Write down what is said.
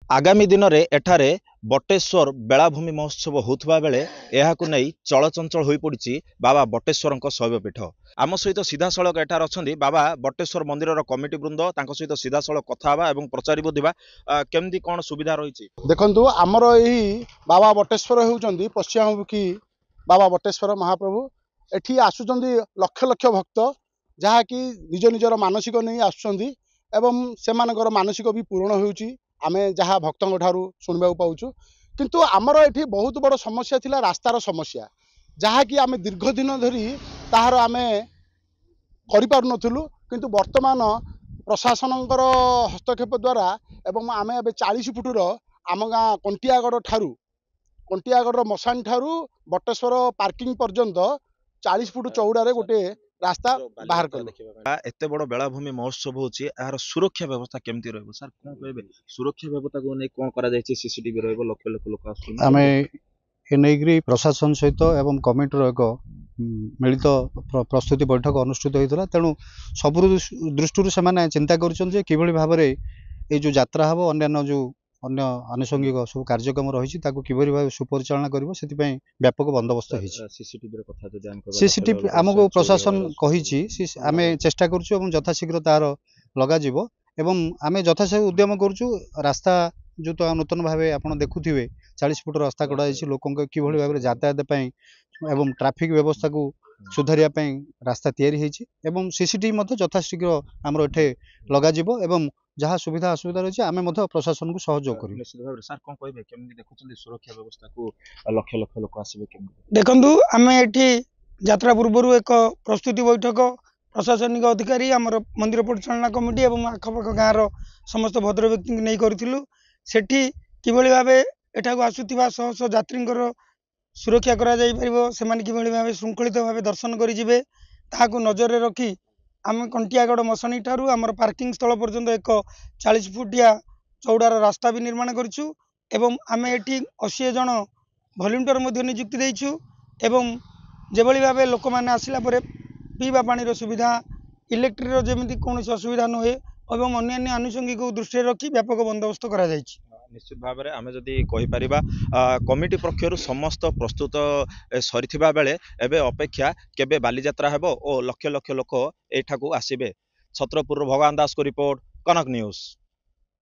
आगामी दिन में एठारे बटेश्वर बेलाभूमि महोत्सव होता बेले यह चलचंचल हो पड़ी बाबा बटेश्वर शैवपीठ आम सहित सीधा सड़क एठार अच्छा बाबा बटेश्वर मंदिर कमिटी वृंद सहित सीधा सड़क कथा और प्रचारी बुझा केमती कौन सुविधा रही देखु आमर यही बाबा बटेश्वर होती पश्चिममुखी बाबा बटेश्वर महाप्रभु एठी आसुचंद लक्ष लक्ष भक्त जहाँकि निज निजर मानसिक नहीं आसुचंदी एवं सेमानकर मानसिक भी पूरण होउची आमे जहाँ भक्तों ठारू शुणा पाऊँ किंतु आमर ये बहुत बड़ समस्या थिला रास्तार समस्या जहाँकि आमे दीर्घ दिन धरी ताहार आमे करि पारु नथुलु किंतु वर्तमान प्रशासनकर हस्तक्षेप द्वारा एवं आमे एबे 40 फुटर आम गाँ कंटियागढ़ ठारू कंटियागढ़ मशान ठारू बटेश्वर पार्किंग पर्यंत 40 फुट चौड़ारे गोटे रास्ता बाहर कर एत बड़ बेलाभूमि महोत्सव होची यार सुरक्षा व्यवस्था केमती रहबो सर कोन कहबे सुरक्षा व्यवस्था को नै कोन करा जायछि सीसीटीवी रहबो लक्ष लक्ष लोक आसुन आमे एनेग्री प्रशासन सहित एवं कमिटर एक मिलित प्रस्तुति बैठक अनुष्ठित होता तेणु सब दृष्टि से चिंता कर किभली भाव में ये जो यात्रा हम अन्य जो अन्य आनुषंगिक सब कार्यक्रम रही किभली भाव सुपरिचालना कर व्यापक बंदोबस्त सीसीटीवी आमको प्रशासन कही आम चेष्टा करुँ यथाशीघ्र तार लग आम यथाशीघ्र उद्यम करुँ रास्ता जो तो नूतन भाव आप देखुवे 40 फुट रास्ता कड़ा लोक किभली भाव यातायात एवं ट्रैफिक व्यवस्था को सुधारिया रास्ता तैयारी एवं सीसीटीवी यथाशीघ्र आमर एठे लग जहाँ सुविधा असुविधा रही आम प्रशासन को सहयोग कर सर कौन कहबे केमती देखुछन सुरक्षा व्यवस्था को लक्ष लक्ष लोक आसीबे केमती देखंतु आमे एठी यात्रा पूर्व एक प्रस्तुति बैठक प्रशासनिक अधिकारी आमर मंदिर परिचालना कमिटी एवं आखपाख गाँव समस्त भद्र व्यक्ति नहीं करूँ सेठी किभली भाव एठाକୁ आसुथिबा शह शह यात्रींकर सुरक्षा करा जाई परिबो सेमाने किभली भाव श्रृंखलित भाव दर्शन करि जिवे ताहाकु नजर रे रखी आम कंटियागढ़ मशानी ठारू आमर पार्किंग स्थल पर्यंत एक 40 फुटिया चौड़ार रास्ता भी निर्माण करिछु एवं आमे एठी 80 जन वॉलंटियर मध्ये नियुक्ति देइछु एवं जेभली भाव लोक माने आसिला परे पीवा पानी सुविधा इलेक्ट्रिक रो जेमिति कोनोसी असुविधा न होए एवं अन्य आनुषंगिक दृष्टि रखी व्यापक बंदोबस्त करा जाइछि निश्चित भाव में आम जदि कहीपर कमिटी पक्षर समस्त प्रस्तुत सरी बेले एवं अपेक्षा केबे बालीजात्रा हेबो और लक्ष लक्ष लोक एठाकू आसिबे। छत्रपुर भगवान दास को रिपोर्ट कनक न्यूज।